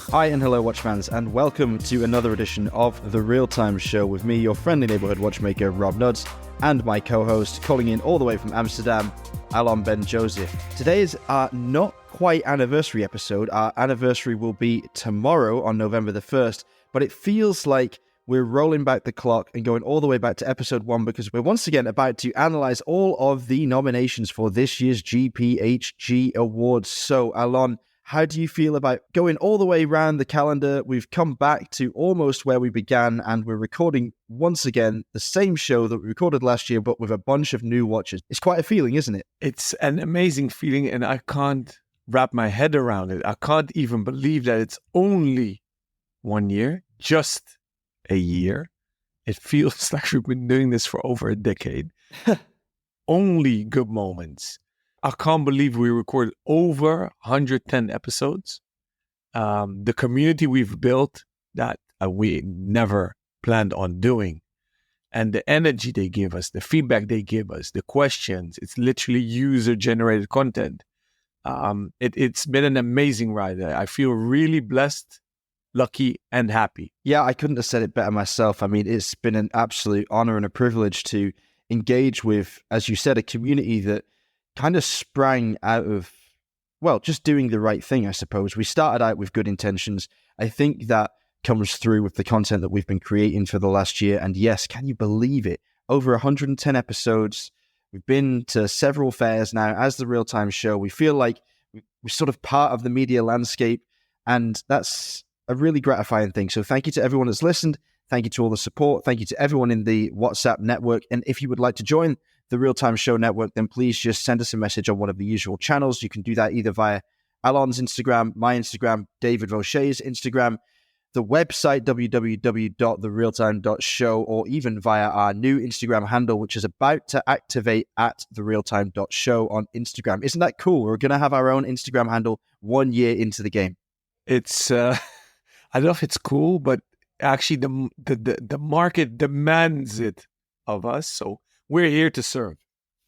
Hi and hello watchfans, and welcome to another edition of The Real Time Show with me, your friendly neighborhood watchmaker Rob Nuds, and my co-host, calling in all the way from Amsterdam, Alon Ben Joseph. Today is our not quite anniversary episode. Our anniversary will be tomorrow on November the 1st, but it feels like we're rolling back the clock and going all the way back to episode 1 because we're once again about to analyze all of the nominations for this year's GPHG Awards. So, Alon, how do you feel about going all the way around the calendar? We've come back to almost where we began, and we're recording once again the same show that we recorded last year, but with a bunch of new watchers. It's quite a feeling, isn't it? It's an amazing feeling, and I can't wrap my head around it. I can't even believe that it's only 1 year, just a year. It feels like we've been doing this for over a decade. Only good moments. I can't believe we recorded over 110 episodes. The community we've built that we never planned on doing. And the energy they give us, the feedback they give us, the questions, it's literally user-generated content. It's been an amazing ride. I feel really blessed, lucky, and happy. Yeah, I couldn't have said it better myself. I mean, it's been an absolute honor and a privilege to engage with, as you said, a community that kind of sprang out of, well, just doing the right thing, I suppose. We started out with good intentions. I think that comes through with the content that we've been creating for the last year. And yes, can you believe it? Over 110 episodes. We've been to several fairs now as the Real Time Show. We feel like we're sort of part of the media landscape, and that's a really gratifying thing. So thank you to everyone that's listened. Thank you to all the support. Thank you to everyone in the WhatsApp network. And if you would like to join the Real Time Show network, then please just send us a message on one of the usual channels. You can do that either via Alon's Instagram, my Instagram, David Vaucher's Instagram, the website www.therealtime.show, or even via our new Instagram handle, which is about to activate at therealtime.show on Instagram. Isn't that cool? We're going to have our own Instagram handle 1 year into the game. It's I don't know if it's cool, but actually the market demands it of us. So we're here to serve.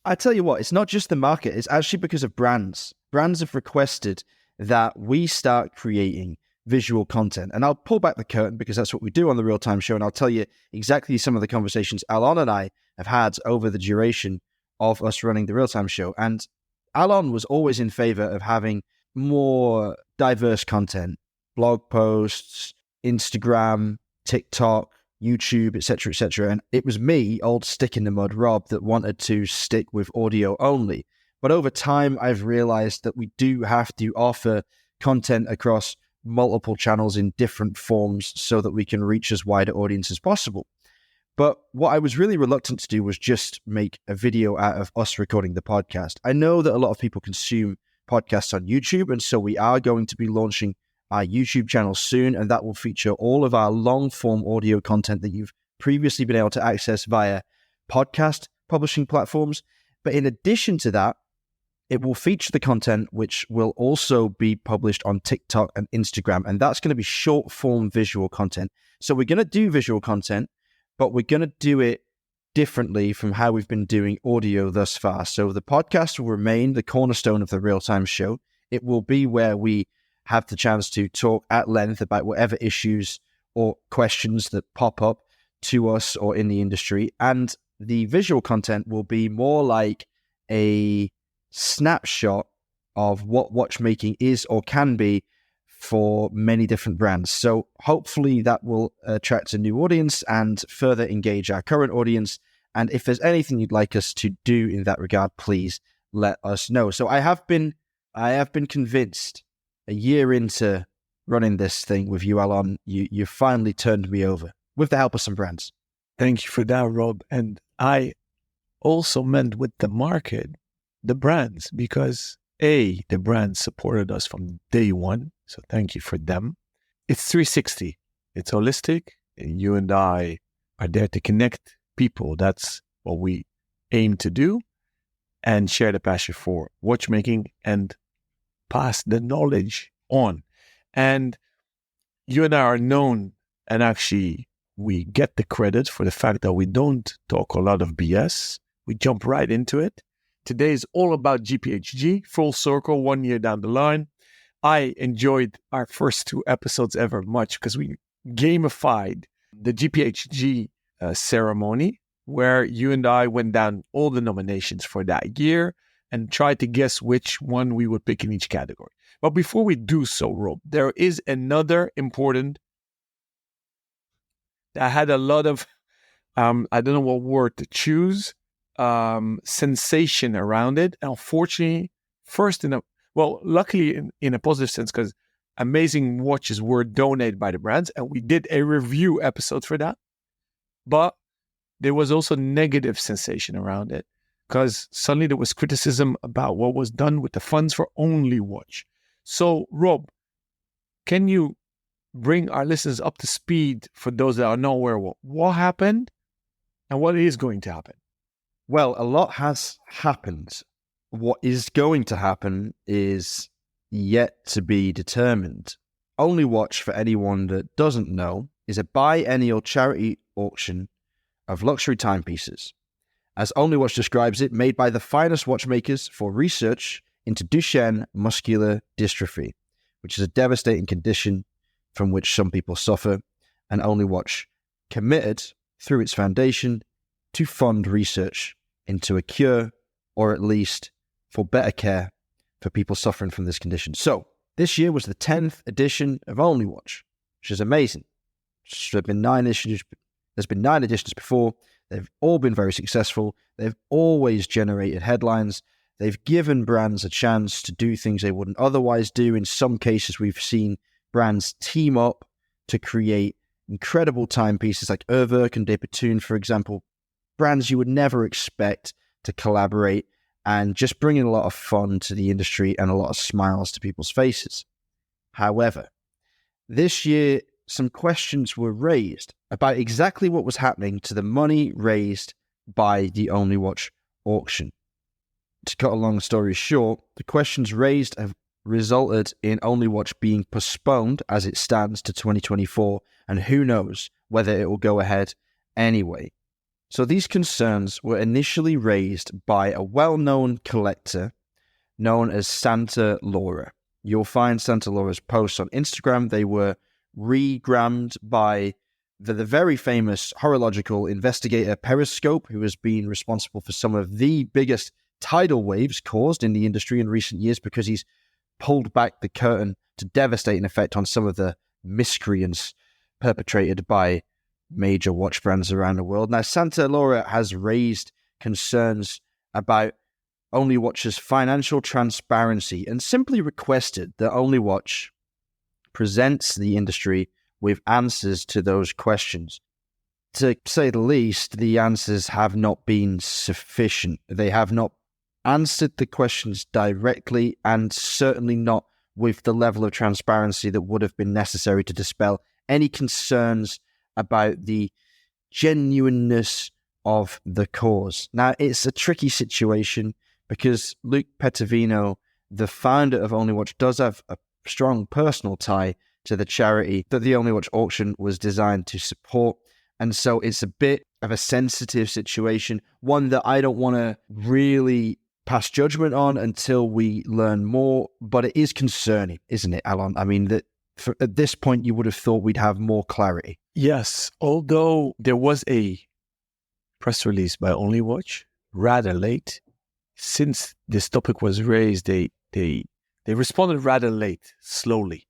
I tell you what, it's not just the market. It's actually because of brands. Brands have requested that we start creating visual content. And I'll pull back the curtain because that's what we do on the Real Time Show. And I'll tell you exactly some of the conversations Alon and I have had over the duration of us running the Real Time Show. And Alon was always in favor of having more diverse content, blog posts, Instagram, TikTok, YouTube, etc., etc. And it was me, old stick in the mud Rob, that wanted to stick with audio only. But over time, I've realized that we do have to offer content across multiple channels in different forms so that we can reach as wide an audience as possible. But what I was really reluctant to do was just make a video out of us recording the podcast. I know that a lot of people consume podcasts on YouTube, and so we are going to be launching our YouTube channel soon, and that will feature all of our long-form audio content that you've previously been able to access via podcast publishing platforms. But in addition to that, it will feature the content which will also be published on TikTok and Instagram, and that's going to be short-form visual content. So we're going to do visual content, but we're going to do it differently from how we've been doing audio thus far. So the podcast will remain the cornerstone of the Real Time Show. It will be where we have the chance to talk at length about whatever issues or questions that pop up to us or in the industry. And the visual content will be more like a snapshot of what watchmaking is or can be for many different brands. So hopefully that will attract a new audience and further engage our current audience. And if there's anything you'd like us to do in that regard, please let us know. So I have been convinced, a year into running this thing with you, Alon, you finally turned me over with the help of some brands. Thank you for that, Rob. And I also meant with the market, the brands, because the brands supported us from day one. So thank you for them. It's 360. It's holistic. And you and I are there to connect people. That's what we aim to do, and share the passion for watchmaking and pass the knowledge on. And you and I are known, and actually we get the credit for the fact that we don't talk a lot of BS. We jump right into it. Today is all about GPHG, full circle, 1 year down the line. I enjoyed our first 2 episodes ever much because we gamified the GPHG ceremony, where you and I went down all the nominations for that year and tried to guess which one we would pick in each category. But before we do so, Rob, there is another important that had a lot of, I don't know what word to choose, sensation around it. Unfortunately, luckily in a positive sense, because amazing watches were donated by the brands, and we did a review episode for that. But there was also negative sensation around it, because suddenly there was criticism about what was done with the funds for Only Watch. So, Rob, can you bring our listeners up to speed for those that are not aware of what happened and what is going to happen? Well, a lot has happened. What is going to happen is yet to be determined. Only Watch, for anyone that doesn't know, is a biennial charity auction of luxury timepieces. As Only Watch describes it, made by the finest watchmakers for research into Duchenne muscular dystrophy, which is a devastating condition from which some people suffer, and Only Watch committed through its foundation to fund research into a cure, or at least for better care for people suffering from this condition. So this year was the 10th edition of Only Watch, which is amazing. There's been 9 editions before. They've all been very successful. They've always generated headlines. They've given brands a chance to do things they wouldn't otherwise do. In some cases, we've seen brands team up to create incredible timepieces like Urwerk and Depatune, for example. Brands you would never expect to collaborate, and just bringing a lot of fun to the industry and a lot of smiles to people's faces. However, this year, some questions were raised about exactly what was happening to the money raised by the Only Watch auction. To cut a long story short, the questions raised have resulted in Only Watch being postponed as it stands to 2024, and who knows whether it will go ahead anyway. So these concerns were initially raised by a well-known collector known as Santa Laura. You'll find Santa Laura's posts on Instagram. They were regrammed by the very famous horological investigator Periscope, who has been responsible for some of the biggest tidal waves caused in the industry in recent years, because he's pulled back the curtain to devastating effect on some of the miscreants perpetrated by major watch brands around the world. Now, Santa Laura has raised concerns about Only Watch's financial transparency and simply requested that Only Watch presents the industry with answers to those questions. To say the least, the answers have not been sufficient. They have not answered the questions directly, and certainly not with the level of transparency that would have been necessary to dispel any concerns about the genuineness of the cause. Now, it's a tricky situation because Luke Pettivino, the founder of Only Watch, does have a strong personal tie to the charity that the Only Watch auction was designed to support. And so it's a bit of a sensitive situation, one that I don't want to really pass judgment on until we learn more. But it is concerning, isn't it, Alon? I mean, that at this point, you would have thought we'd have more clarity. Yes, although there was a press release by Only Watch rather late. Since this topic was raised, they responded rather late, slowly,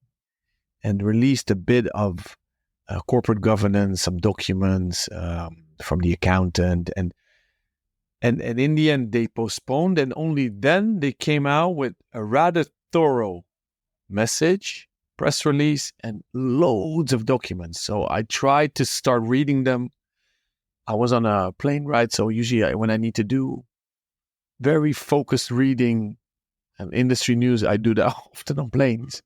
and released a bit of corporate governance, some documents from the accountant, and in the end they postponed, and only then they came out with a rather thorough message, press release, and loads of documents. So I tried to start reading them. I was on a plane ride, so usually when I need to do very focused reading and industry news, I do that often on planes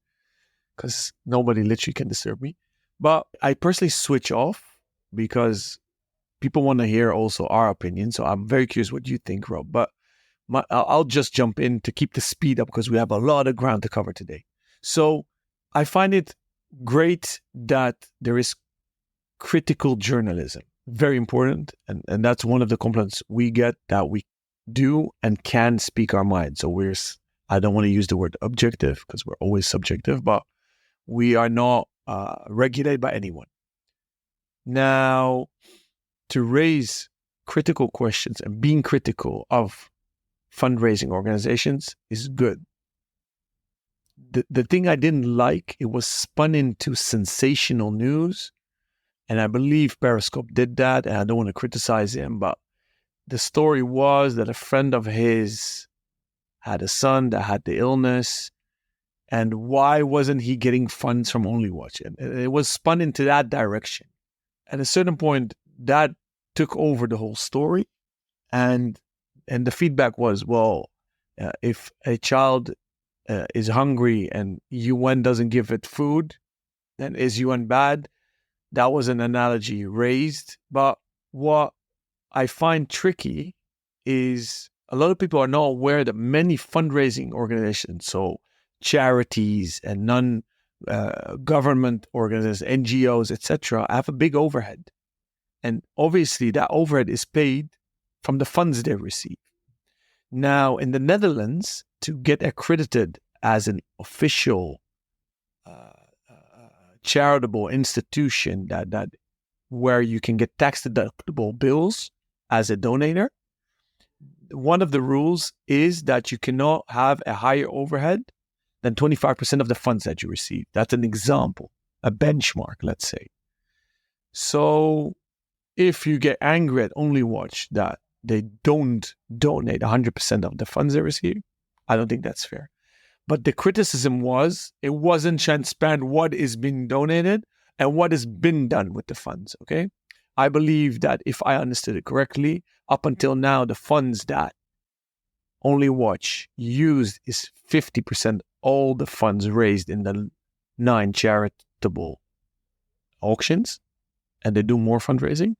because nobody literally can disturb me. But I personally switch off because people want to hear also our opinion. So I'm very curious what you think, Rob. But I'll just jump in to keep the speed up because we have a lot of ground to cover today. So I find it great that there is critical journalism. Very important. And that's one of the compliments we get, that we do and can speak our mind. So we're I don't want to use the word objective because we're always subjective, but we are not regulated by anyone. Now, to raise critical questions and being critical of fundraising organizations is good. The thing I didn't like, it was spun into sensational news. And I believe Periscope did that. And I don't want to criticize him, but the story was that a friend of his had a son that had the illness. And why wasn't he getting funds from OnlyWatch? And it was spun into that direction. At a certain point, that took over the whole story. And the feedback was, well, if a child is hungry and UN doesn't give it food, then is UN bad? That was an analogy raised. But what I find tricky is a lot of people are not aware that many fundraising organizations, so charities and non-government organizations, NGOs, etc., have a big overhead. And obviously that overhead is paid from the funds they receive. Now, in the Netherlands, to get accredited as an official charitable institution that where you can get tax deductible bills as a donator, one of the rules is that you cannot have a higher overhead than 25% of the funds that you receive. That's an example, a benchmark, let's say. So if you get angry at OnlyWatch that they don't donate 100% of the funds they receive, I don't think that's fair. But the criticism was, it wasn't transparent what is being donated and what has been done with the funds, okay? I believe that if I understood it correctly, up until now, the funds that OnlyWatch used is 50% all the funds raised in the 9 charitable auctions, and they do more fundraising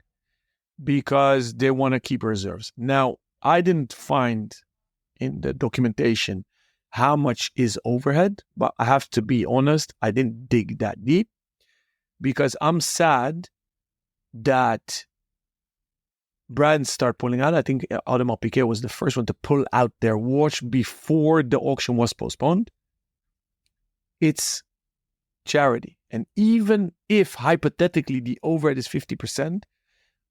because they want to keep reserves. Now, I didn't find in the documentation how much is overhead, but I have to be honest, I didn't dig that deep because I'm sad that brands start pulling out. I think Audemars Piguet was the first one to pull out their watch before the auction was postponed. It's charity. And even if hypothetically the overhead is 50%,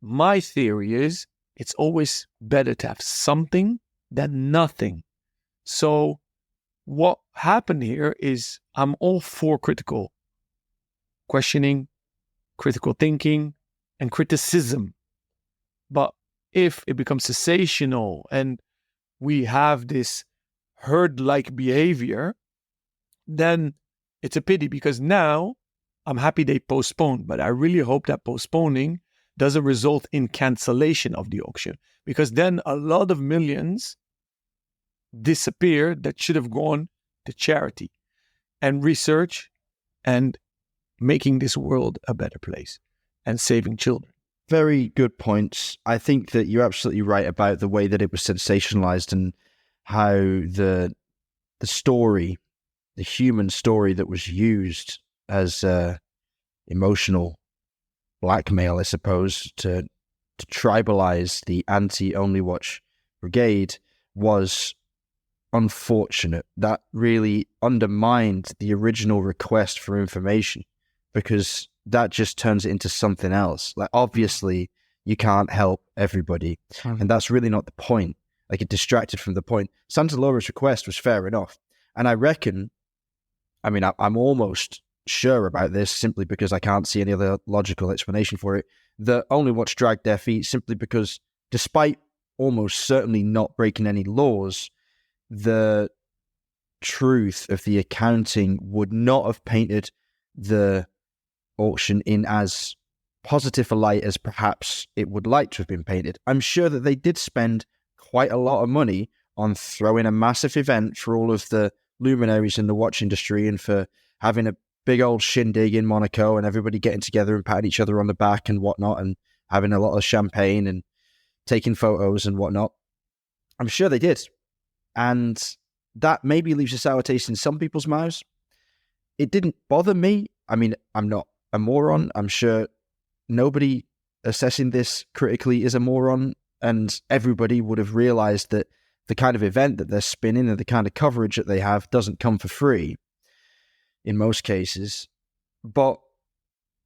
my theory is it's always better to have something than nothing. So what happened here is I'm all for critical questioning, critical thinking, and criticism. But if it becomes sensational and we have this herd-like behavior, then it's a pity because now I'm happy they postponed, but I really hope that postponing doesn't result in cancellation of the auction because then a lot of millions disappear that should have gone to charity and research and making this world a better place and saving children. Very good points. I think that you're absolutely right about the way that it was sensationalized and how the story, the human story that was used as emotional blackmail, I suppose, to tribalize the anti-OnlyWatch brigade was unfortunate. That really undermined the original request for information because that just turns it into something else. Like, obviously, you can't help everybody. And that's really not the point. Like, it distracted from the point. Santa Laura's request was fair enough. And I reckon, I mean, I'm almost sure about this simply because I can't see any other logical explanation for it, that OnlyWatch dragged their feet simply because, despite almost certainly not breaking any laws, the truth of the accounting would not have painted the auction in as positive a light as perhaps it would like to have been painted. I'm sure that they did spend quite a lot of money on throwing a massive event for all of the luminaries in the watch industry and for having a big old shindig in Monaco and everybody getting together and patting each other on the back and whatnot and having a lot of champagne and taking photos and whatnot. I'm sure they did. And that maybe leaves a sour taste in some people's mouths. It didn't bother me. I mean, I'm not a moron. I'm sure nobody assessing this critically is a moron, and everybody would have realized that the kind of event that they're spinning and the kind of coverage that they have doesn't come for free in most cases. But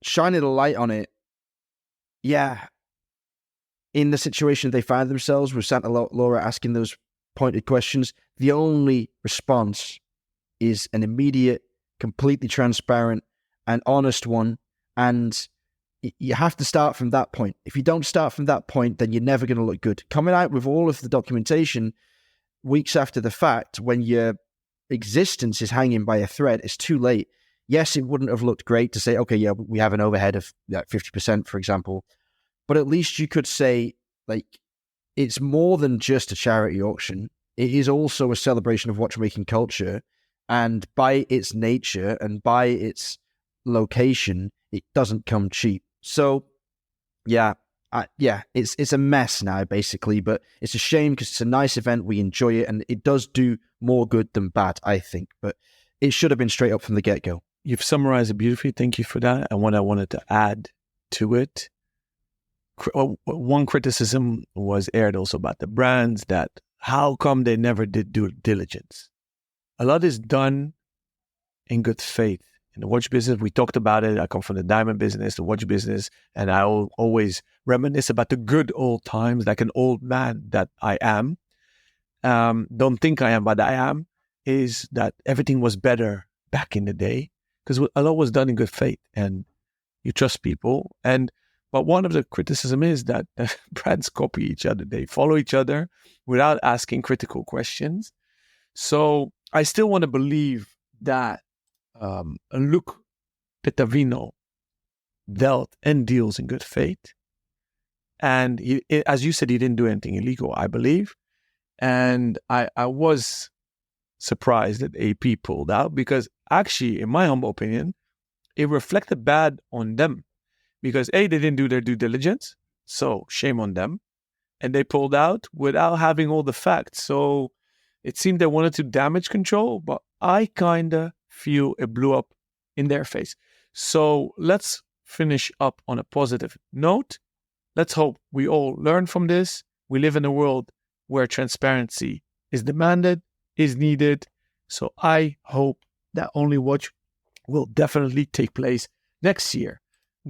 shining a light on it, yeah, in the situation they find themselves with Santa Laura asking those pointed questions, the only response is an immediate, completely transparent and honest one. And you have to start from that point. If you don't start from that point, then you're never going to look good. Coming out with all of the documentation weeks after the fact, when your existence is hanging by a thread, it's too late. Yes, it wouldn't have looked great to say, okay, yeah, we have an overhead of like 50%, for example. But at least you could say, like, it's more than just a charity auction. It is also a celebration of watchmaking culture. And by its nature and by its location, it doesn't come cheap. So, yeah, it's a mess now, basically. But it's a shame because it's a nice event. We enjoy it. And it does do more good than bad, I think. But it should have been straight up from the get-go. You've summarized it beautifully. Thank you for that. And what I wanted to add to it, one criticism was aired also about the brands, that how come they never did due diligence? A lot is done in good faith. In the watch business, we talked about it. I come from the diamond business, the watch business, and I always reminisce about the good old times, like an old man that I am. Don't think I am, but I am, is that everything was better back in the day because a lot was done in good faith and you trust people. But one of the criticism is that brands copy each other. They follow each other without asking critical questions. So I still want to believe that Luc Pittavino dealt and deals in good faith. And he, as you said, he didn't do anything illegal, I believe. And I was surprised that AP pulled out because actually, in my humble opinion, it reflected bad on them. Because A, they didn't do their due diligence, so shame on them. And they pulled out without having all the facts. So it seemed they wanted to damage control, but I kind of feel it blew up in their face. So let's finish up on a positive note. Let's hope we all learn from this. We live in a world where transparency is demanded, is needed. So I hope that Only Watch will definitely take place next year.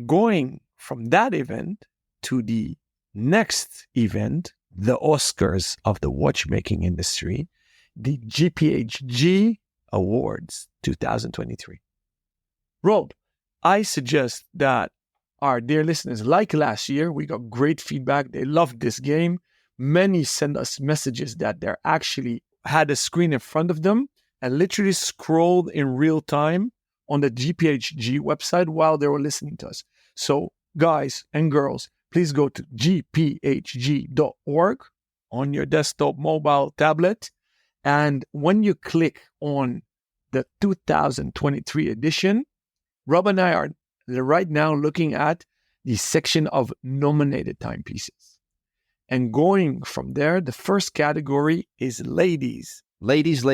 Going from that event to the next event, the Oscars of the watchmaking industry, the GPHG Awards 2023. Rob, I suggest that our dear listeners, like last year, we got great feedback. They loved this game. Many send us messages that they actually had a screen in front of them and literally scrolled in real time on the GPHG website while they were listening to us. So guys and girls, please go to gphg.org on your desktop, mobile, tablet. And when you click on the 2023 edition, Rob and I are right now looking at the section of nominated timepieces. And going from there, the first category is ladies. Ladies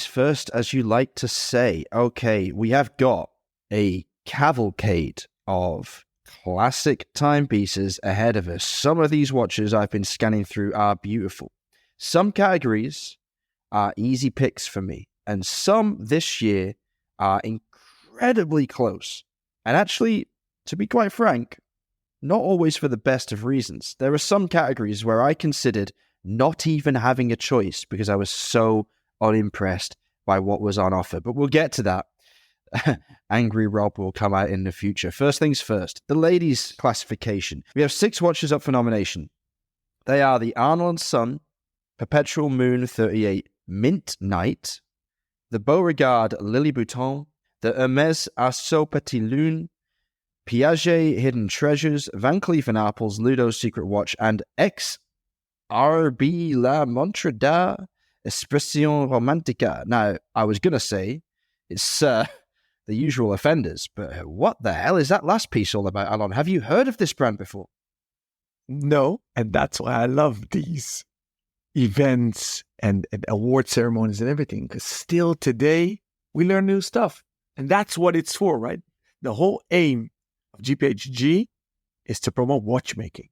first, as you like to say. Okay, we have got a cavalcade of classic timepieces ahead of us. Some of these watches I've been scanning through are beautiful. Some categories are easy picks for me, and some this year are incredibly close. And actually, to be quite frank, not always for the best of reasons. There are some categories where I considered not even having a choice because I was so unimpressed by what was on offer. But we'll get to that. Angry Rob will come out in the future. First things first, the ladies' classification. We have 6 watches up for nomination. They are the Arnold & Son Perpetual Moon 38 Mint Night, the Beauregard Lily Bouton, the Hermès Assaut Petit Lune, Piaget Hidden Treasures, Van Cleef & Arpels Ludo's Secret Watch, and XRB La Montre d'Art Expression Romantica. Now, I was going to say it's the usual offenders, but what the hell is that last piece all about, Alon? Have you heard of this brand before? No, and that's why I love these events and award ceremonies and everything, because still today we learn new stuff. And that's what it's for, right? The whole aim of GPHG is to promote watchmaking.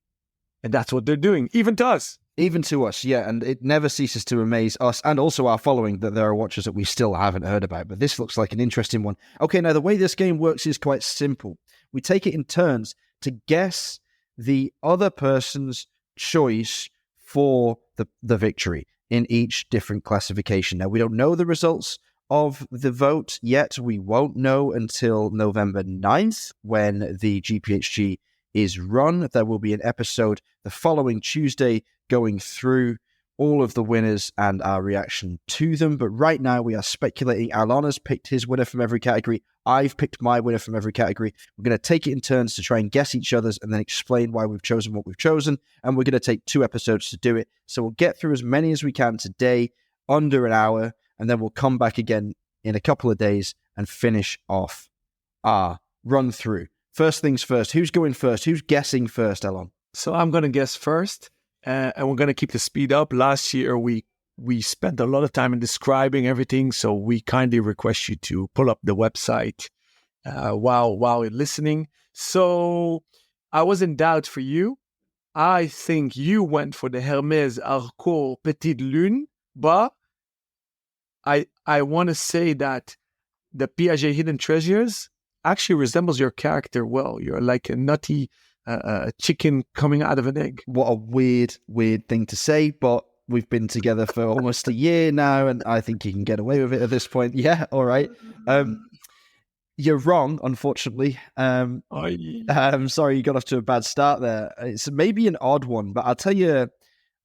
And that's what they're doing, even to us. Even to us, yeah, and it never ceases to amaze us and also our following that there are watchers that we still haven't heard about. But this looks like an interesting one. Okay, now the way this game works is quite simple. We take it in turns to guess the other person's choice for the victory in each different classification. Now, we don't know the results of the vote yet. We won't know until November 9th when the GPHG is run. There will be an episode the following Tuesday going through all of the winners and our reaction to them. But right now we are speculating. Alon has picked his winner from every category. I've picked my winner from every category. We're going to take it in turns to try and guess each other's and then explain why we've chosen what we've chosen. And we're going to take 2 episodes to do it. So we'll get through as many as we can today, under an hour, and then we'll come back again in a couple of days and finish off our run through. First things first, who's going first? Who's guessing first, Alon? So I'm going to guess first, and we're going to keep the speed up. Last year, we spent a lot of time in describing everything, so we kindly request you to pull up the website while you're listening. So I was in doubt for you. I think you went for the Hermès Harcourt Petite Lune, but I want to say that the Piaget Hidden Treasures actually resembles your character well. You're like a nutty chicken coming out of an egg. What a weird thing to say, but we've been together for almost a year now, and I think you can get away with it at this point. Yeah, all right. You're wrong, unfortunately. I'm sorry you got off to a bad start there. It's maybe an odd one, but I'll tell you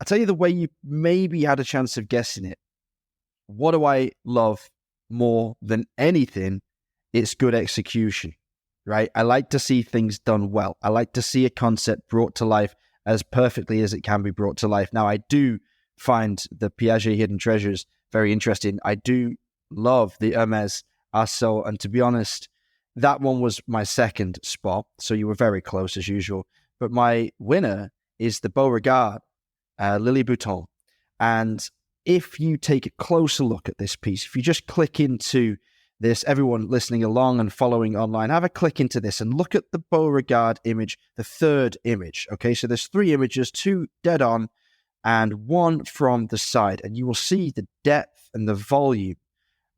the way you maybe had a chance of guessing it. What do I love more than anything? It's good execution, right? I like to see things done well. I like to see a concept brought to life as perfectly as it can be brought to life. Now, I do find the Piaget Hidden Treasures very interesting. I do love the Hermès Assault, and to be honest, that one was my second spot, so you were very close as usual. But my winner is the Beauregard Lily Bouton. And if you take a closer look at this piece, if you just click into this, everyone listening along and following online, have a click into this and look at the Beauregard image, the third image. Okay, so there's 3 images, 2 dead on and 1 from the side, and you will see the depth and the volume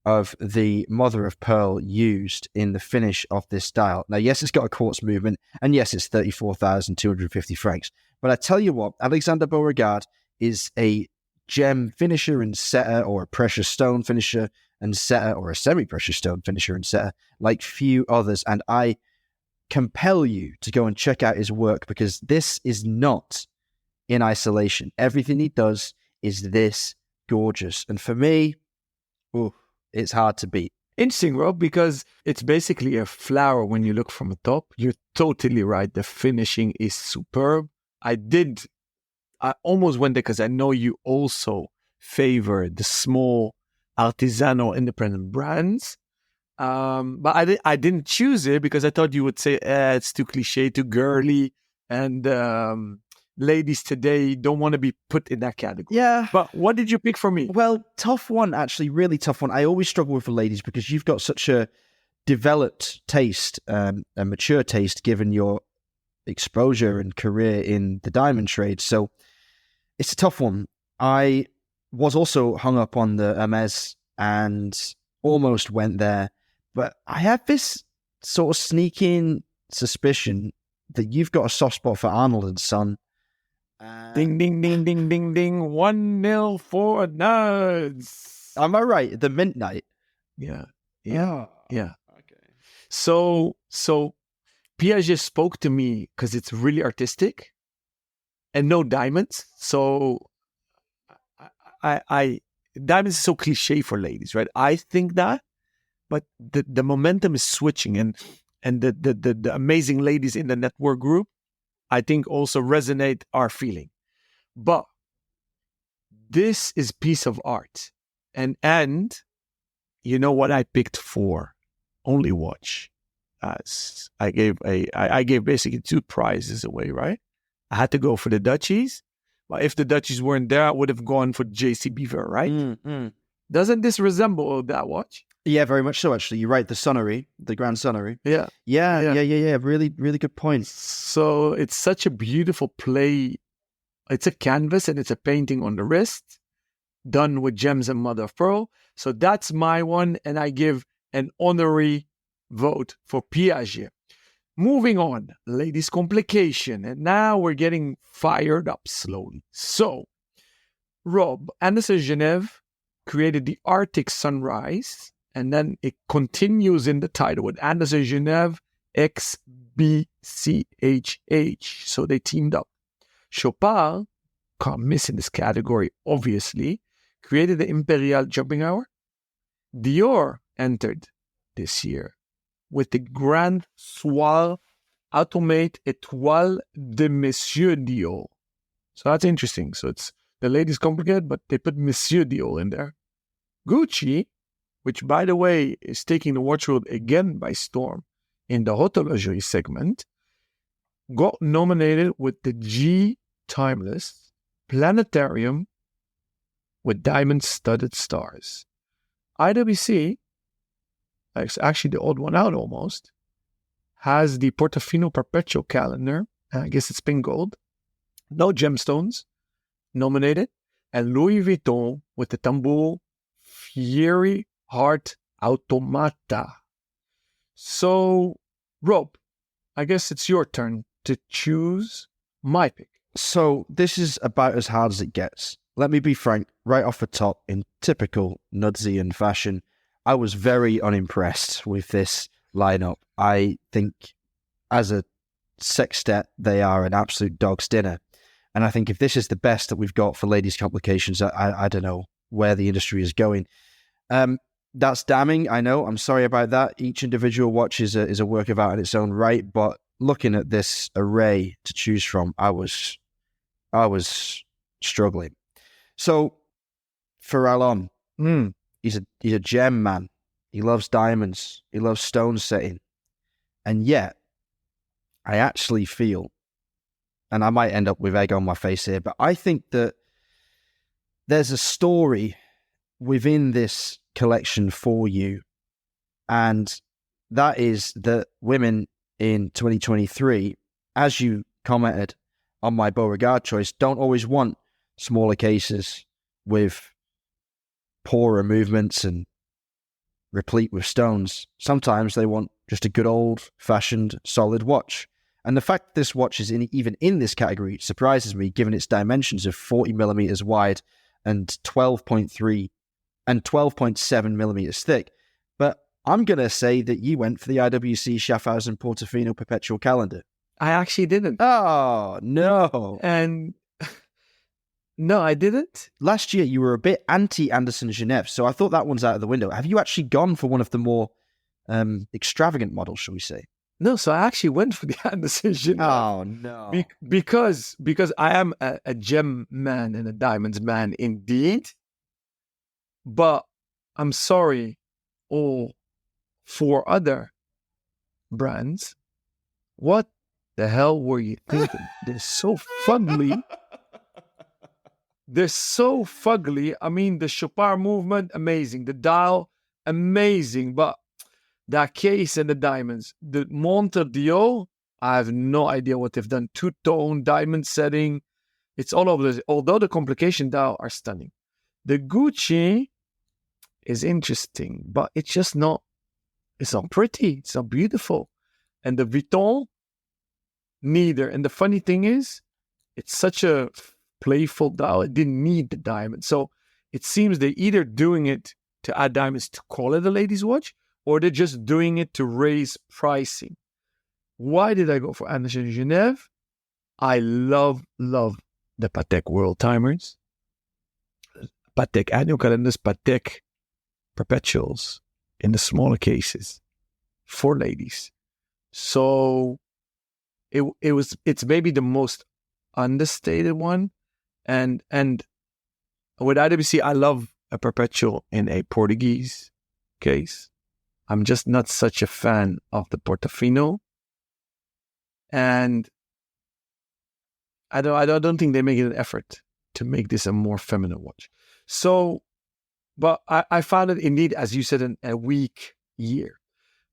of the mother of pearl used in the finish of this dial. Now, yes, it's got a quartz movement, and yes, it's 34,250 francs. But I tell you what, Alexander Beauregard is a gem finisher and setter, or a precious stone finisher and setter, or a semi-precious stone finisher and setter, like few others. And I compel you to go and check out his work, because this is not in isolation. Everything he does is this gorgeous. And for me, it's hard to beat. Interesting, Rob, because it's basically a flower when you look from the top. You're totally right. The finishing is superb. I almost went there because I know you also favor the small artisanal independent brands. But I didn't choose it because I thought you would say it's too cliche, too girly, and ladies today don't want to be put in that category. Yeah. But what did you pick for me? Well, tough one, actually, really tough one. I always struggle with the ladies because you've got such a developed taste, a mature taste, given your exposure and career in the diamond trade. So it's a tough one. I was also hung up on the Hermès and almost went there, but I have this sort of sneaking suspicion that you've got a soft spot for Arnold & Son. Ding, ding, ding, ding, ding, ding. 1-0 for Nerds. Am I right? The Mint Night. Yeah. Oh, Yeah. okay. So Piaget spoke to me because it's really artistic and no diamonds. So I diamonds is so cliche for ladies, right? I think that, but the momentum is switching, and the amazing ladies in the network group, I think, also resonate our feeling. But this is piece of art, and you know what I picked for only watch. As I gave basically 2 prizes away, right? I had to go for the Dutchies, but if the Dutchies weren't there, I would have gone for JC Beaver, right? Doesn't this resemble that watch? Yeah, very much so, actually. You're right. The Sonnery, the Grand Sonnery. Yeah. Yeah. Really, really good point. So it's such a beautiful play It's a canvas and it's a painting on the wrist, done with gems and mother of pearl. So that's my one, and I give an honorary vote for Piaget. Moving on, ladies' complication, and now we're getting fired up slowly. So, Rob, Anderson Genève created the Arctic Sunrise, and then it continues in the title with Anderson Genève XBCHH. So they teamed up. Chopard, can't miss in this category, obviously, created the Imperial Jumping Hour. Dior entered this year with the Grand Soir Automate Étoile de Monsieur Dior. So that's interesting. So it's the ladies complicated, but they put Monsieur Dior in there. Gucci, which by the way is taking the watch world again by storm in the horlogerie segment, got nominated with the G Timeless Planetarium with diamond-studded stars. IWC, it's actually the odd one out almost, has the Portofino Perpetual Calendar. I guess it's pink gold. No gemstones nominated. And Louis Vuitton with the Tambour Fury Heart Automata. So, Rob, I guess it's your turn to choose my pick. So this is about as hard as it gets. Let me be frank, right off the top, in typical Nudsian fashion, I was very unimpressed with this lineup. I think as a sextet, they are an absolute dog's dinner. And I think if this is the best that we've got for ladies' complications, I don't know where the industry is going. That's damning, I know. I'm sorry about that. Each individual watch is a work of art in its own right. But looking at this array to choose from, I was struggling. So for Alon, he's a gem man. He loves diamonds. He loves stone setting. And yet, I actually feel, and I might end up with egg on my face here, but I think that there's a story within this collection for you. And that is that women in 2023, as you commented on my Beauregard choice, don't always want smaller cases with poorer movements and replete with stones. Sometimes they want just a good old-fashioned solid watch. And the fact that this watch is even in this category surprises me, given its dimensions of 40 millimeters wide and 12.3 and 12.7 millimeters thick. But I'm going to say that you went for the IWC Schaffhausen Portofino Perpetual Calendar. I actually didn't. Oh, no. And no, I didn't. Last year, you were a bit anti-Anderson Genève, so I thought that one's out of the window. Have you actually gone for one of the more extravagant models, shall we say? No, so I actually went for the Anderson Genève. Oh, no. Because I am a gem man and a diamonds man indeed. But I'm sorry, all 4 other brands, what the hell were you thinking? They're so fugly. They're so fugly. I mean, the Chopard movement, amazing. The dial, amazing. But that case and the diamonds. The Montre Dior, I have no idea what they've done. Two-tone, diamond setting. It's all over the... Although the complication dial are stunning. The Gucci is interesting, but it's just not... It's not pretty. It's not beautiful. And the Vuitton, neither. And the funny thing is, it's such a playful dial. It didn't need the diamond. So it seems they're either doing it to add diamonds to call it a ladies' watch, or they're just doing it to raise pricing. Why did I go for Anderson Genève? I love the Patek World Timers, Patek Annual Calendars, Patek Perpetuals in the smaller cases for ladies. So it's maybe the most understated one. And with IWC, I love a Perpetual in a Portuguese case. I'm just not such a fan of the Portofino. And I don't think they make an effort to make this a more feminine watch. So, but I found it indeed, as you said, a weak year.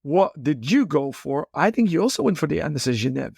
What did you go for? I think you also went for the Anderson Genève.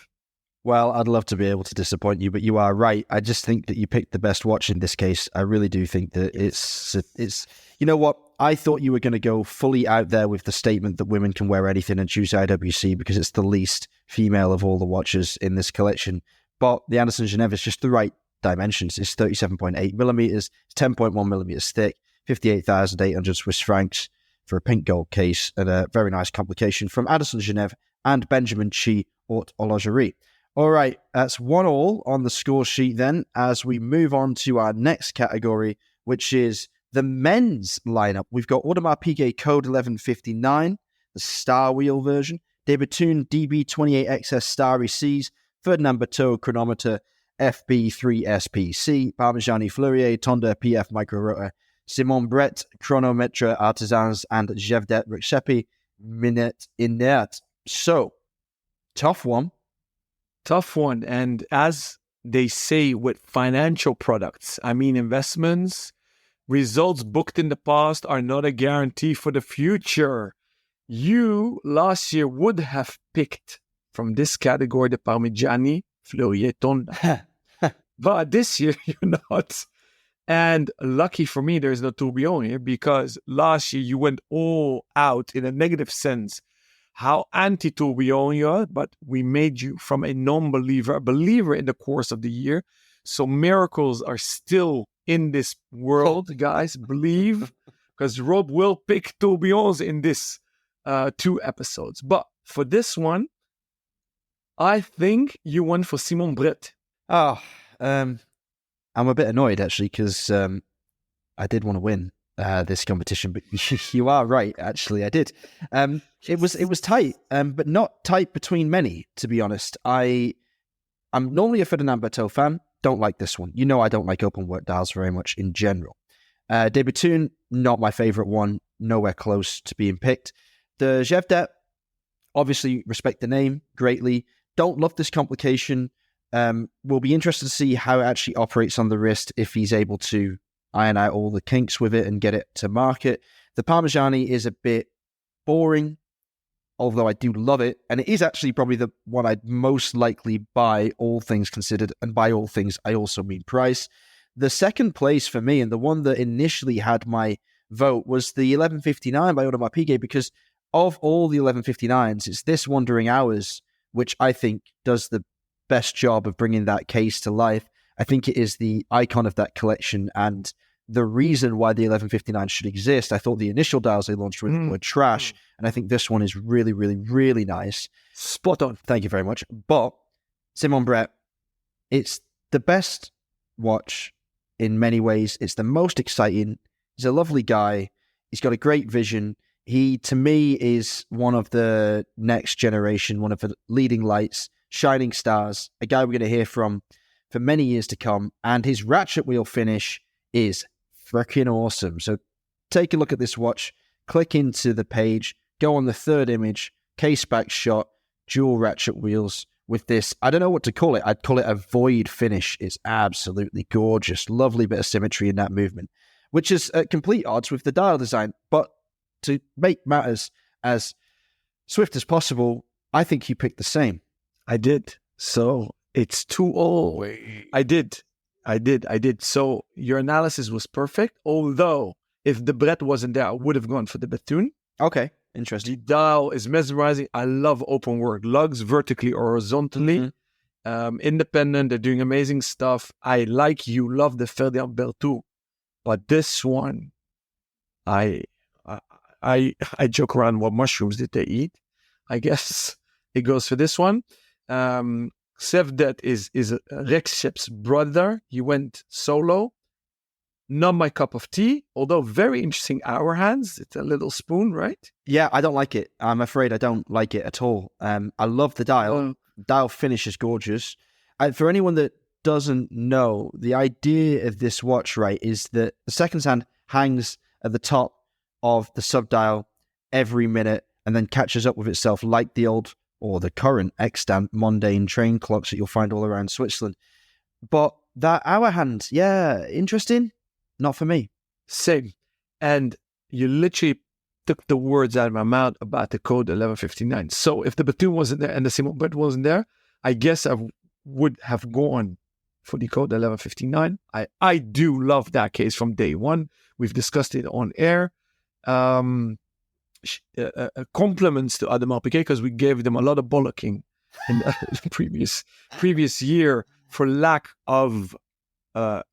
Well, I'd love to be able to disappoint you, but you are right. I just think that you picked the best watch in this case. I really do think that it's. You know what? I thought you were going to go fully out there with the statement that women can wear anything and choose IWC because it's the least female of all the watches in this collection. But the Anderson Genève is just the right dimensions. It's 37.8 millimeters, it's 10.1 millimeters thick, 58,800 Swiss francs for a pink gold case, and a very nice complication from Anderson Genève and Benjamin Chi Haute Horlogerie. All right, that's 1-1 on the score sheet then, as we move on to our next category, which is the men's lineup. We've got Audemars Piguet Code 1159, the Star Wheel version, De Bethune DB28XS Starry Seas, Ferdinand Berthaud Chronometer FB3SPC, Parmigiani Fleurier Tonda PF Micro Rotor, Simon Brett Chronometre Artisans, and Jevdet Rexepi Minute Inert. So, tough one. Tough one. And as they say with financial products, I mean investments, results booked in the past are not a guarantee for the future. You last year would have picked from this category the Parmigiani Fleurier Tonda. But this year you're not. And lucky for me, there's no tourbillon here, because last year you went all out in a negative sense. How anti-tourbillon you are, but we made you from a non-believer, a believer in the course of the year. So miracles are still in this world, guys. Believe, because Rob will pick tourbillons in this 2 episodes. But for this one, I think you went for Simon Brett. Oh, I'm a bit annoyed actually because I did want to win this competition, but you are right. Actually, I did. It was tight, but not tight between many. To be honest, I'm normally a Ferdinand Berthaud fan. Don't like this one. You know, I don't like open work dials very much in general. De Bethune, not my favorite one. Nowhere close to being picked. The Jevdet, obviously respect the name greatly. Don't love this complication. We'll be interested to see how it actually operates on the wrist if he's able to iron out all the kinks with it and get it to market. The Parmigiani is a bit boring, although I do love it. And it is actually probably the one I'd most likely buy, all things considered. And by all things, I also mean price. The second place for me, and the one that initially had my vote, was the 1159 by Audemars Piguet, because of all the 1159s, it's this Wandering Hours, which I think does the best job of bringing that case to life. I think it is the icon of that collection and the reason why the 1159 should exist. I thought the initial dials they launched with were trash, and I think this one is really, really, really nice. Spot on. Thank you very much. But Simon Brett, it's the best watch in many ways. It's the most exciting. He's a lovely guy. He's got a great vision. He, to me, is one of the next generation, one of the leading lights, shining stars, a guy we're going to hear from for many years to come. And his ratchet wheel finish is freaking awesome. So take a look at this watch, click into the page, go on the third image, case back shot, dual ratchet wheels with this. I don't know what to call it. I'd call it a void finish. It's absolutely gorgeous. Lovely bit of symmetry in that movement, which is at complete odds with the dial design. But to make matters as swift as possible, I think you picked the same. I did. So it's 2-0. I did. So your analysis was perfect. Although if the Brett wasn't there, I would have gone for the Bethune. Okay, interesting. The dial is mesmerizing. I love open work lugs, vertically or horizontally. Independent. They're doing amazing stuff. I like you. Love the Ferdinand Berthaud. But this one, I joke around, what mushrooms did they eat? I guess it goes for this one. Jevdet is Rexep's brother. He went solo. Not my cup of tea, although very interesting hour hands. It's a little spoon, right? Yeah, I don't like it. I'm afraid I don't like it at all. I love the dial. Dial finish is gorgeous. For anyone that doesn't know, the idea of this watch, right, is that the seconds hand hangs at the top of the subdial every minute and then catches up with itself like the old or the current extant mundane train clocks that you'll find all around Switzerland. But that hour hand, yeah, interesting. Not for me. Same. And you literally took the words out of my mouth about the code 1159. So if the Bethune wasn't there and the Simon Brett wasn't there, I guess I would have gone for the Code 1159. I do love that case from day one. We've discussed it on air. Compliments to Adem Piquet because we gave them a lot of bollocking in the previous year for lack of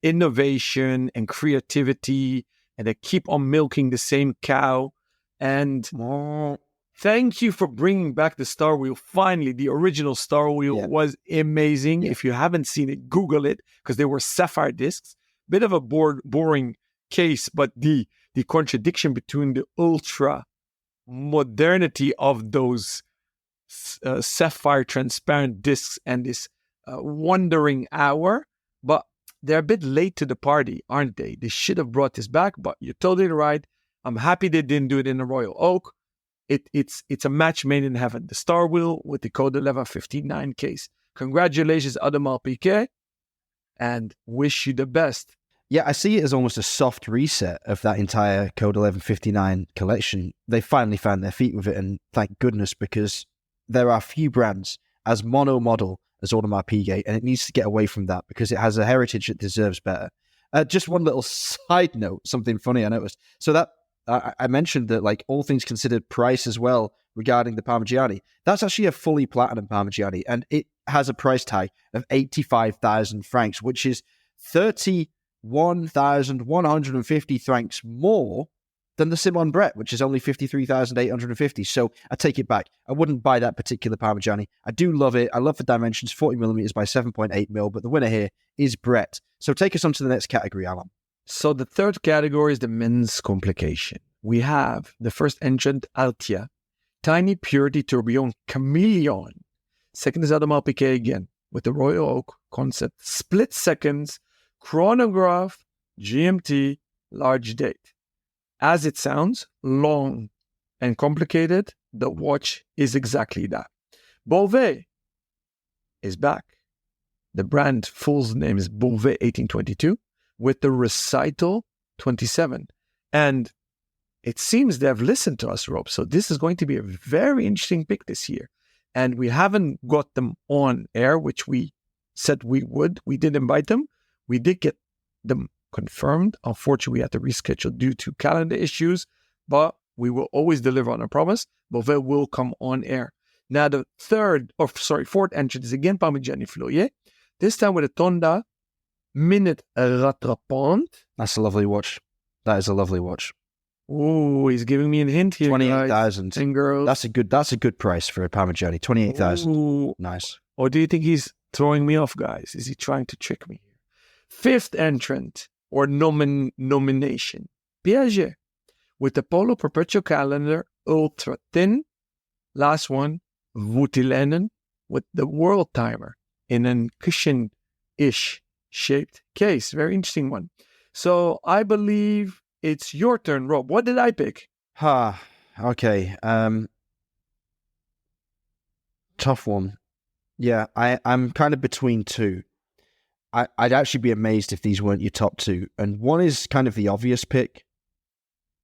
innovation and creativity, and they keep on milking the same cow. And thank you for bringing back the Star Wheel. Finally, the original Star Wheel was amazing. If you haven't seen it, Google it, because they were sapphire discs. Bit of a boring case, but the contradiction between the ultra modernity of those sapphire transparent discs and this wandering hour. But they're a bit late to the party, aren't they? They should have brought this back, but you're totally right. I'm happy they didn't do it in the Royal Oak. It's a match made in heaven. The Star Wheel with the Code 1159 case. Congratulations, Adem Piquet, and wish you the best. Yeah, I see it as almost a soft reset of that entire Code 1159 collection. They finally found their feet with it, and thank goodness, because there are few brands as mono model as Audemars Piguet, and it needs to get away from that because it has a heritage that deserves better. Just one little side note, something funny I noticed. So that I mentioned that, like, all things considered, price as well regarding the Parmigiani. That's actually a fully platinum Parmigiani, and it has a price tag of 85,000 francs, which is 31,150 francs more than the Simon Brett, which is only 53,850. So I take it back. I wouldn't buy that particular Parmigiani. I do love it. I love the dimensions, 40 millimeters by 7.8 mil, but the winner here is Brett. So take us on to the next category, Alan. So the third category is the men's complication. We have the first entrant, Altia, Tiny Purity Tourbillon Chameleon. Second is Adem Piquet again, with the Royal Oak concept, split seconds, chronograph, GMT, large date. As it sounds, long and complicated, the watch is exactly that. Beauvais is back. The brand full name is Beauvais 1822 with the Recital 27. And it seems they have listened to us, Rob. So this is going to be a very interesting pick this year. And we haven't got them on air, which we said we would. We did invite them. We did get them confirmed. Unfortunately, we had to reschedule due to calendar issues, but we will always deliver on our promise. Beauvais will come on air. Now, the fourth entrant is again Parmigiani Fleurier, this time with a Tonda Minute Rattrapante. That's a lovely watch. That is a lovely watch. Oh, he's giving me a hint here. 28,000. And girls. That's a good price for a Parmigiani. 28,000. Nice. Or do you think he's throwing me off, guys? Is he trying to trick me here? Fifth entrant or nomination, Piaget with the Polo Perpetual Calendar Ultra Thin. Last one, Vutilenen with the World Timer in a cushion-ish shaped case. Very interesting one. So I believe it's your turn, Rob. What did I pick? Okay. Tough one. Yeah, I'm kind of between two. I'd actually be amazed if these weren't your top two. And one is kind of the obvious pick,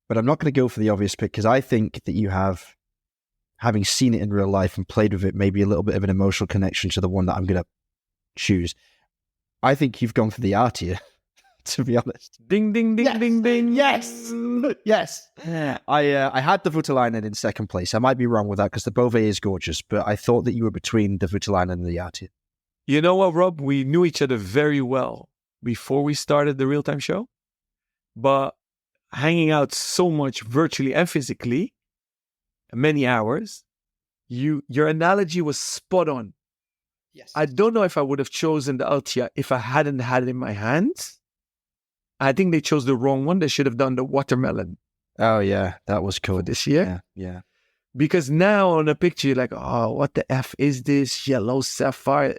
but I'm not going to go for the obvious pick because I think that you have, having seen it in real life and played with it, maybe a little bit of an emotional connection to the one that I'm going to choose. I think you've gone for the Artia, to be honest. Ding, ding, ding, yes. ding, ding. Yes. Yes. I had the Voutilainen in second place. I might be wrong with that because the Beauvais is gorgeous, but I thought that you were between the Voutilainen and the Artia. You know what, Rob? We knew each other very well before we started the real-time show, but hanging out so much virtually and physically, many hours, your analogy was spot on. Yes. I don't know if I would have chosen the Altia if I hadn't had it in my hands. I think they chose the wrong one. They should have done the watermelon. Oh, yeah. That was cool. For this year. Yeah. Because now on a picture, you're like, oh, what the F is this? Yellow sapphire.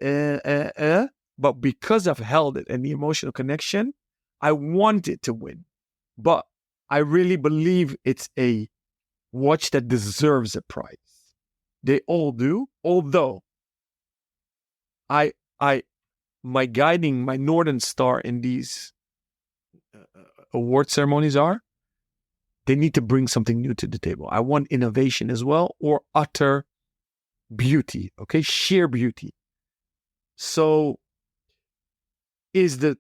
But because I've held it and the emotional connection, I want it to win. But I really believe it's a watch that deserves a prize. They all do. Although my Northern Star in these award ceremonies are, they need to bring something new to the table. I want innovation as well, or utter beauty, okay? Sheer beauty. So is the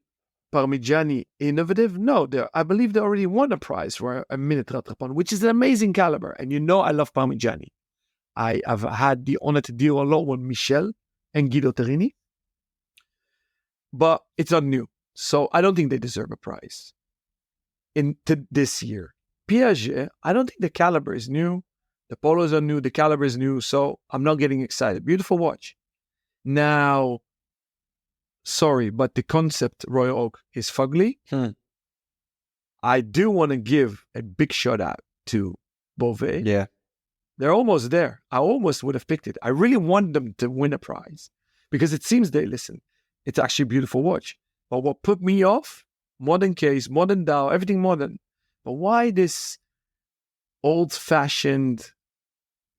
Parmigiani innovative? No, I believe they already won a prize for a minute rattrapant, which is an amazing caliber. And you know I love Parmigiani. I have had the honor to deal a lot with Michel and Guido Terrini, but it's not new. So I don't think they deserve a prize this year. Piaget, I don't think the caliber is new. The polos are new. The caliber is new. So I'm not getting excited. Beautiful watch. Now, sorry, but the concept Royal Oak is fugly. I do want to give a big shout out to Beauvais. Yeah. They're almost there. I almost would have picked it. I really want them to win a prize because it seems they listen. It's actually a beautiful watch. But what put me off, modern case, modern dial, everything modern. But why this old-fashioned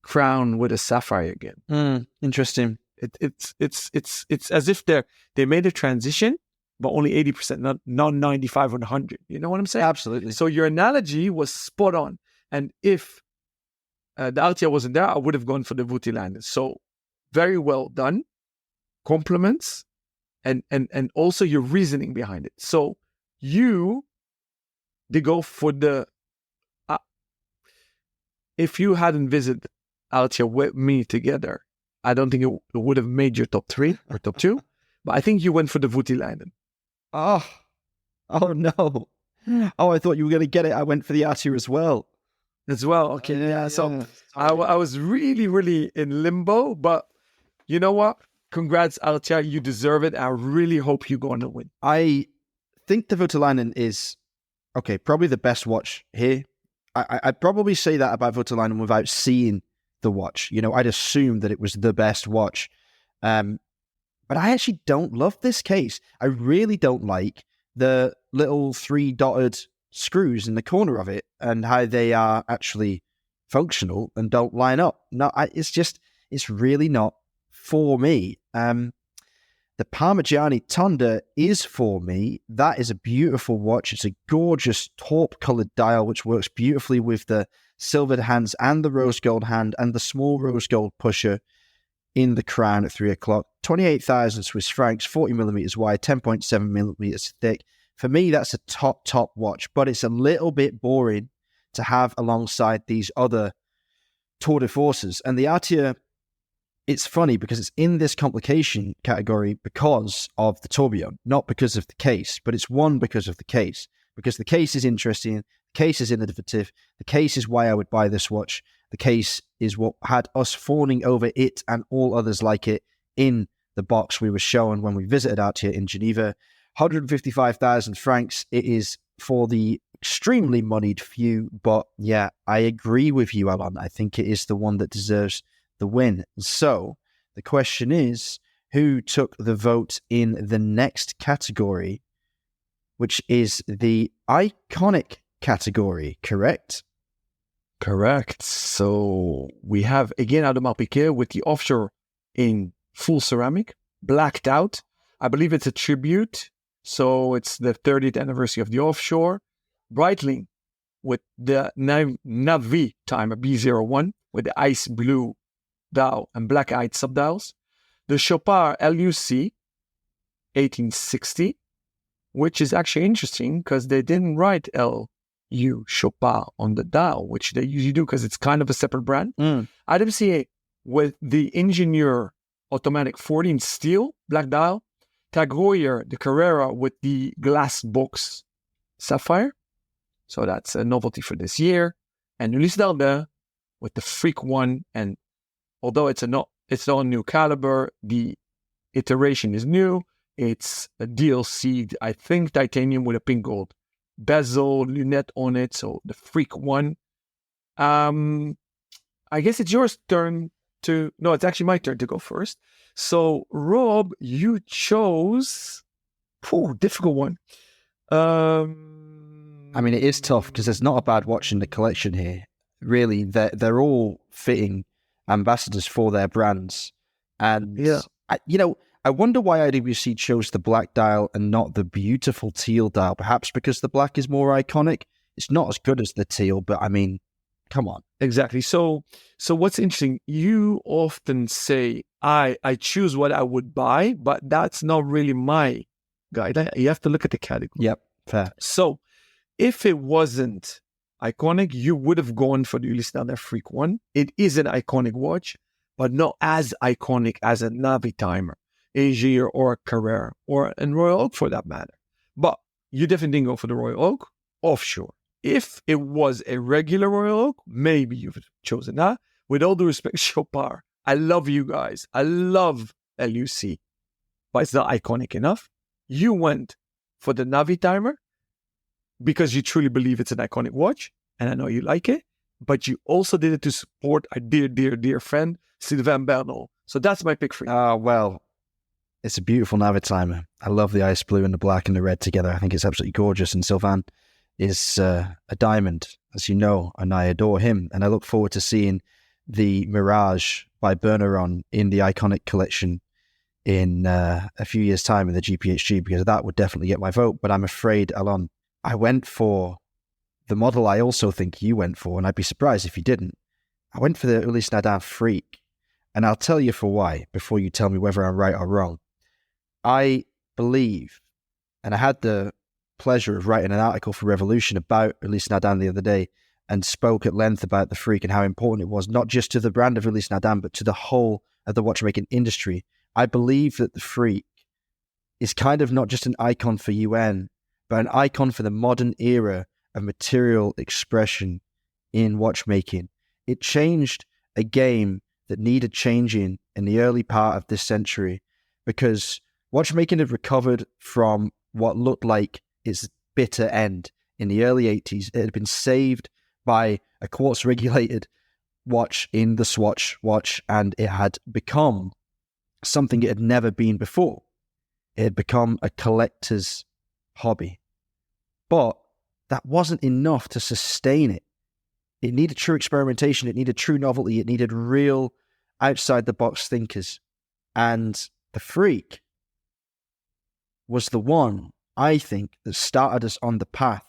crown with a sapphire again? Interesting. It's as if they made a transition, but only 80%, not 95 or 100. You know what I'm saying? Absolutely. So your analogy was spot on. And if the Altia wasn't there, I would have gone for the Voutilanen. So very well done. Compliments. And also your reasoning behind it. So they go for the... if you hadn't visited Altia with me together, I don't think it would have made your top 3 or top 2. But I think you went for the Voutilanen. Oh no. Oh, I thought you were going to get it. I went for the Artia as well. Okay. Yeah. So I was really, really in limbo. But you know what? Congrats, Altia. You deserve it. I really hope you're going to win. I think the Voutilanen is, probably the best watch here. I'd probably say that about Voutilanen without seeing the watch. I'd assume that it was the best watch. But I actually don't love this case. I really don't like the little 3 dotted screws in the corner of it and how they are actually functional and don't line up. No, it's really not for me. The Parmigiani Tonda is for me. That is a beautiful watch. It's a gorgeous taupe-coloured dial, which works beautifully with the silvered hands and the rose gold hand and the small rose gold pusher in the crown at 3 o'clock. 28,000 Swiss francs, 40 millimeters wide, 10.7 millimeters thick. For me, that's a top watch, but it's a little bit boring to have alongside these other tour de forces. And the Artia, it's funny because it's in this complication category because of the tourbillon, not because of the case, but it's one because of the case. Because the case is interesting, the case is innovative, the case is why I would buy this watch. The case is what had us fawning over it and all others like it in the box we were shown when we visited Artia in Geneva. 155,000 francs. It is for the extremely moneyed few, but yeah, I agree with you, Alan. I think it is the one that deserves the win. So the question is, who took the vote in the next category, which is the iconic category, correct? Correct. So we have again Audemars Piguet with the offshore in full ceramic, blacked out. I believe it's a tribute. So it's the 30th anniversary of the offshore. Breitling with the Navi timer B01 with the ice blue dial and black-eyed subdials. The Chopard LUC 1860, which is actually interesting because they didn't write LU Chopard on the dial, which they usually do because it's kind of a separate brand. IWC with the Ingenieur automatic 14 steel black dial. Tag Heuer, the Carrera with the glass box sapphire. So that's a novelty for this year. And Ulysse Dardin with the Freak One. And although it's not a new caliber, the iteration is new. It's a DLC, I think, titanium with a pink gold bezel, lunette on it. So the Freak One. I guess it's yours turn to... No, it's actually my turn to go first. So, Rob, you chose... difficult one. I mean, it is tough because there's not a bad watch in the collection here. Really, they're all fitting ambassadors for their brands. And, yeah. I wonder why IWC chose the black dial and not the beautiful teal dial. Perhaps because the black is more iconic. It's not as good as the teal, but I mean, come on. Exactly. So what's interesting, you often say I choose what I would buy, but that's not really my guideline. You have to look at the category. Yep, fair. So if it wasn't iconic, you would have gone for the Ulysse Nardin Freak one. It is an iconic watch, but not as iconic as a Navi Timer, Aegir, or a Carrera, or a Royal Oak for that matter. But you definitely didn't go for the Royal Oak, offshore. If it was a regular Royal Oak, maybe you've chosen that. With all due respect, Chopard, I love you guys. I love LUC, but it's not iconic enough. You went for the Navi Timer because you truly believe it's an iconic watch, and I know you like it, but you also did it to support our dear, dear, dear friend, Sylvain Bernot. So that's my pick for you. Well, it's a beautiful Navi Timer. I love the ice blue and the black and the red together. I think it's absolutely gorgeous, and Sylvain is a diamond, as you know, and I adore him, and I look forward to seeing the Mirage by Berneron in the iconic collection in a few years' time in the GPHG, because that would definitely get my vote. But I'm afraid, Alon, I went for the model I also think you went for, and I'd be surprised if you didn't. I went for the Ulysse Nardin Freak, and I'll tell you for why before you tell me whether I'm right or wrong. I believe, and I had the pleasure of writing an article for Revolution about Ulysse Nardin the other day, and spoke at length about the Freak and how important it was, not just to the brand of Ulysse Nardin, but to the whole of the watchmaking industry. I believe that the Freak is kind of not just an icon for UN, but an icon for the modern era of material expression in watchmaking. It changed a game that needed changing in the early part of this century, because watchmaking had recovered from what looked like its bitter end in the early 80s. It had been saved by a quartz-regulated watch in the Swatch watch, and it had become something it had never been before. It had become a collector's hobby. But that wasn't enough to sustain it. It needed true experimentation. It needed true novelty. It needed real outside-the-box thinkers. And the Freak was the one, I think, that started us on the path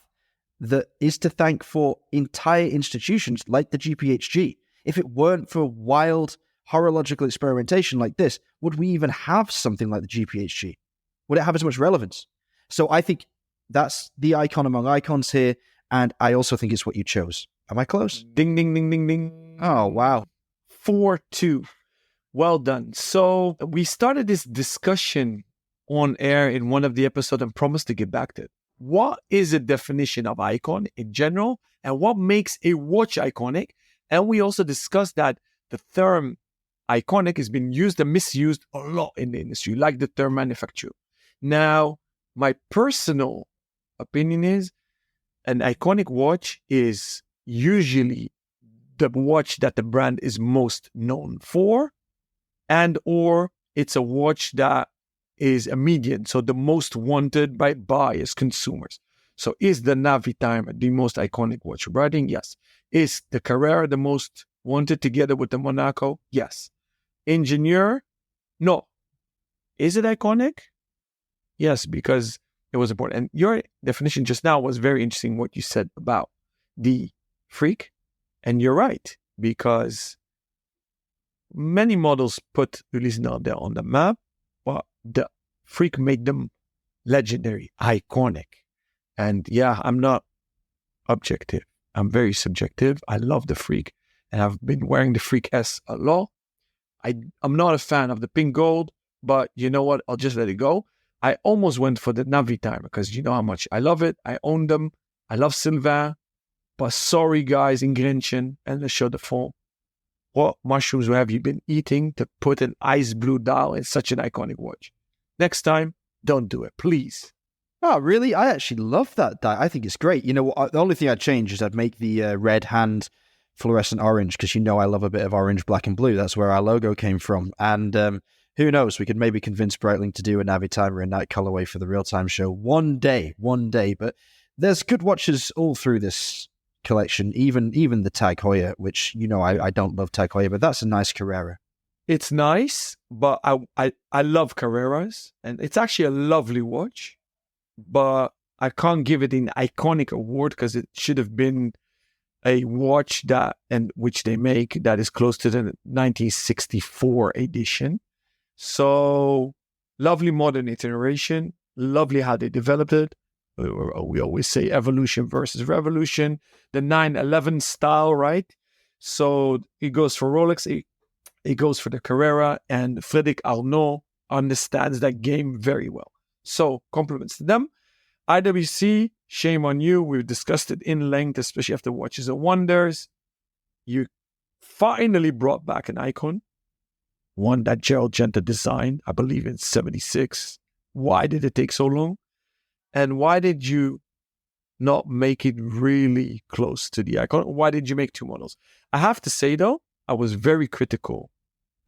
that is to thank for entire institutions like the GPHG. If it weren't for wild horological experimentation like this, would we even have something like the GPHG? Would it have as much relevance? So I think that's the icon among icons here, and I also think it's what you chose. Am I close? Ding, ding, ding, ding, ding. Oh, wow. 4-2. Well done. So we started this discussion on air in one of the episodes and promised to get back to it. What is a definition of icon in general, and what makes a watch iconic? And we also discussed that the term iconic has been used and misused a lot in the industry, like the term manufacturer. Now, my personal opinion is an iconic watch is usually the watch that the brand is most known for, and or it's a watch that is a median, so the most wanted by buyers, consumers. So is the Navi Timer the most iconic watch of riding? Yes. Is the Carrera the most wanted together with the Monaco? Yes. Engineer? No. Is it iconic? Yes, because it was important. And your definition just now was very interesting, what you said about the Freak. And you're right, because many models put Ulysse Nardin on the map, but the Freak made them legendary, iconic. And yeah, I'm not objective. I'm very subjective. I love the Freak, and I've been wearing the Freak S a lot. I'm not a fan of the pink gold, but you know what? I'll just let it go. I almost went for the Navi Timer because you know how much I love it. I own them. I love Sylvain. But sorry, guys, in Grenchen and the Show de Fond, what mushrooms have you been eating to put an ice blue dial in such an iconic watch? Next time, don't do it, please. Oh, really? I actually love that. I think it's great. You know, the only thing I'd change is I'd make the red hand fluorescent orange, because you know I love a bit of orange, black, and blue. That's where our logo came from. And who knows? We could maybe convince Breitling to do a Navi Timer in that colorway for the real-time show one day. But there's good watches all through this collection, even the Tag Heuer, which, you know, I don't love Tag Heuer, but that's a nice Carrera. It's nice, but I love Carreras, and it's actually a lovely watch, but I can't give it an iconic award because it should have been a watch which they make that is close to the 1964 edition. So lovely modern iteration, lovely how they developed it. We always say evolution versus revolution. The 911 style, right? So it goes for Rolex, it goes for the Carrera, and Frédéric Arnault understands that game very well. So compliments to them. IWC, shame on you. We've discussed it in length, especially after Watches and Wonders. You finally brought back an icon, one that Gerald Genta designed, I believe in 76. Why did it take so long? And why did you not make it really close to the icon? Why did you make two models? I have to say, though, I was very critical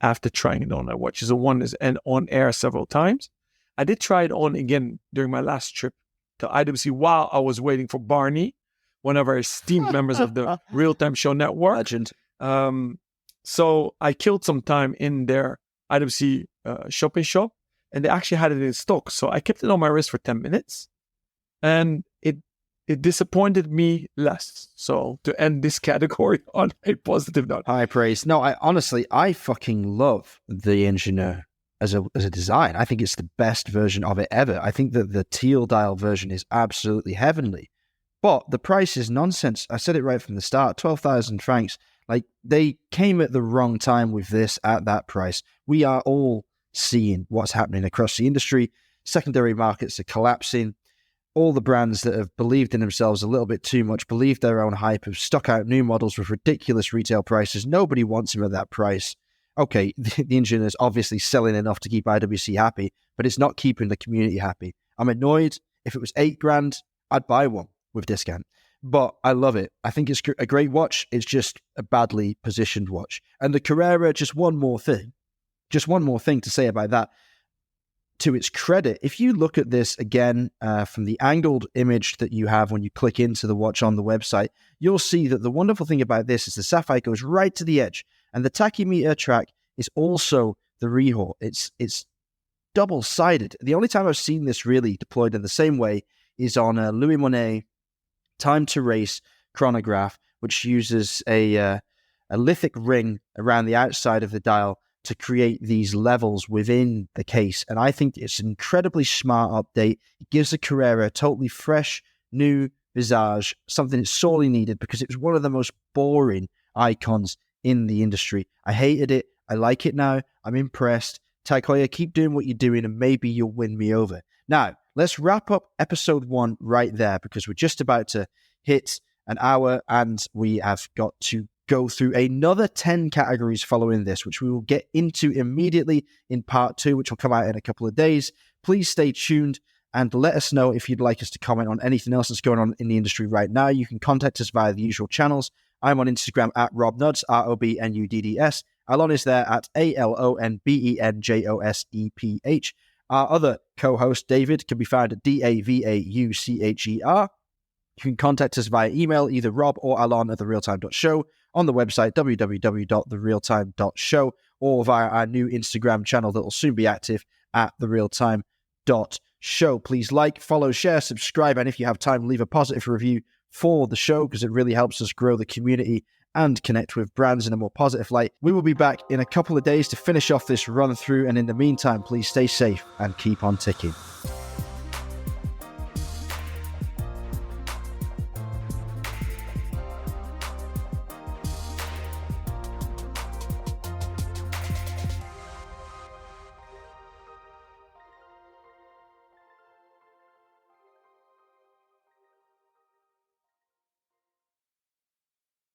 after trying it on at Watches and Wonders and on air several times. I did try it on again during my last trip to IWC while I was waiting for Barney, one of our esteemed members of the Real Time Show Network. Legend. So I killed some time in their IWC shopping shop, and they actually had it in stock. So I kept it on my wrist for 10 minutes, and it disappointed me less. So to end this category on a positive note. High praise. No, I fucking love the Engineer as a design. I think it's the best version of it ever. I think that the teal dial version is absolutely heavenly. But the price is nonsense. I said it right from the start, 12,000 francs. Like, they came at the wrong time with this at that price. We are all seeing what's happening across the industry. Secondary markets are collapsing. All the brands that have believed in themselves a little bit too much, believed their own hype, have stuck out new models with ridiculous retail prices. Nobody wants them at that price. Okay, the Engineer's obviously selling enough to keep IWC happy, but it's not keeping the community happy. I'm annoyed. If it was $8,000, I'd buy one with discount. But I love it. I think it's a great watch. It's just a badly positioned watch. And the Carrera, just one more thing to say about that. To its credit, if you look at this again from the angled image that you have when you click into the watch on the website, you'll see that the wonderful thing about this is the sapphire goes right to the edge, and the tachymeter track is also the Rihoh. It's double-sided. The only time I've seen this really deployed in the same way is on a Louis Monet Time to Race chronograph, which uses a lithic ring around the outside of the dial to create these levels within the case. And I think it's an incredibly smart update. It gives the Carrera a totally fresh, new visage, something that's sorely needed because it was one of the most boring icons in the industry. I hated it. I like it now. I'm impressed. Tag Heuer, keep doing what you're doing and maybe you'll win me over. Now, let's wrap up episode 1 right there because we're just about to hit an hour and we have got to go through another 10 categories following this, which we will get into immediately in part 2, which will come out in a couple of days. Please stay tuned and let us know if you'd like us to comment on anything else that's going on in the industry right now. You can contact us via the usual channels. I'm on Instagram at RobNuds, ROBNUDDS. Alon is there at ALONBENJOSEPH. Our other co-host, David, can be found at DAVAUCHER. You can contact us via email, either Rob or Alon at therealtime.show, on the website, www.therealtime.show, or via our new Instagram channel that will soon be active at therealtime.show. Please like, follow, share, subscribe, and if you have time, leave a positive review for the show because it really helps us grow the community and connect with brands in a more positive light. We will be back in a couple of days to finish off this run through, and in the meantime, please stay safe and keep on ticking.